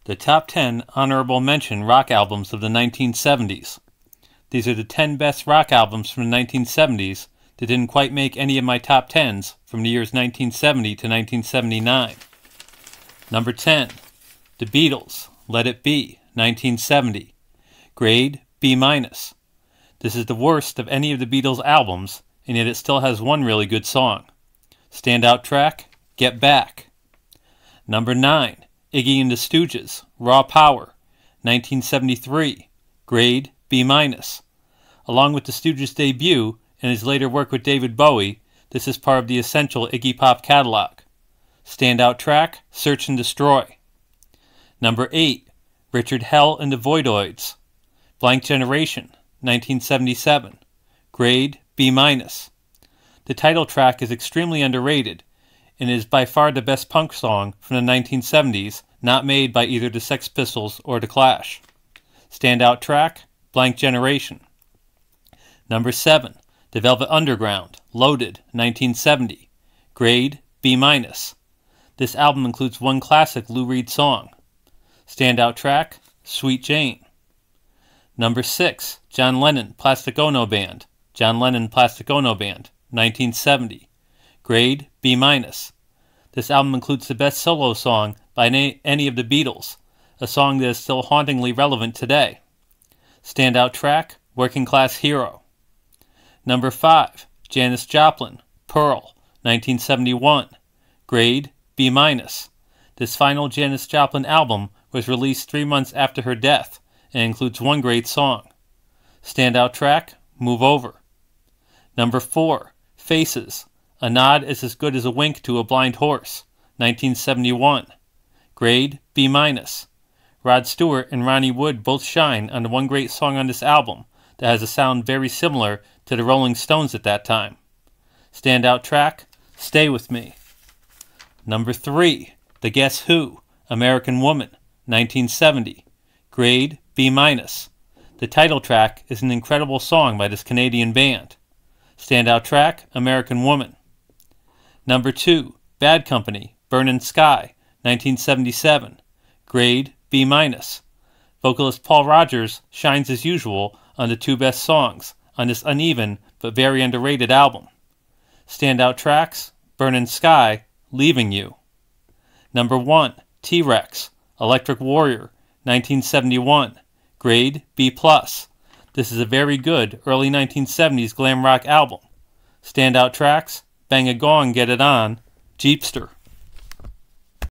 The top 10 honorable mention rock albums of the 1970s. These are the 10 best rock albums from the 1970s that didn't quite make any of my top 10s from the years 1970 to 1979. Number 10, The Beatles, Let It Be, 1970. Grade B-. This is the worst of any of the Beatles albums, and yet it still has one really good song. Standout track, Get Back. Number 9, Iggy and the Stooges, Raw Power, 1973. Grade B-. Along with the Stooges' debut and his later work with David Bowie, this is part of the essential Iggy Pop catalog. Standout track, Search and Destroy. Number 8, Richard Hell and the Voidoids, Blank Generation, 1977. Grade B-. The title track is extremely underrated and is by far the best punk song from the 1970s, not made by either the Sex Pistols or the Clash. Standout track, Blank Generation. Number 7, The Velvet Underground, Loaded, 1970. Grade B-. This album includes one classic Lou Reed song. Standout track, Sweet Jane. Number 6, John Lennon, Plastic Ono Band, John Lennon Plastic Ono Band, 1970. Grade B-. This album includes the best solo song by any of the Beatles, a song that is still hauntingly relevant today. Standout track, Working Class Hero. Number 5, Janice Joplin, Pearl, 1971. Grade B-. This final Janice Joplin album was released 3 months after her death and includes one great song. Standout track, Move Over. Number 4, Faces, A Nod is as Good as a Wink to a Blind Horse, 1971. Grade B-. Rod Stewart and Ronnie Wood both shine on the one great song on this album that has a sound very similar to the Rolling Stones at that time. Standout track, Stay With Me. Number 3, The Guess Who, American Woman, 1970. Grade B-. The title track is an incredible song by this Canadian band. Standout track, American Woman. Number 2, Bad Company, Burnin' Sky, 1977. Grade B-. Vocalist Paul Rodgers shines as usual on the 2 best songs on this uneven but very underrated album. Standout tracks, Burnin' Sky, Leaving You. Number 1, TRex, Electric Warrior, 1971. Grade B+. This is a very good early 1970s glam rock album. Standout tracks, Bang a Gong, Get It On, Jeepster.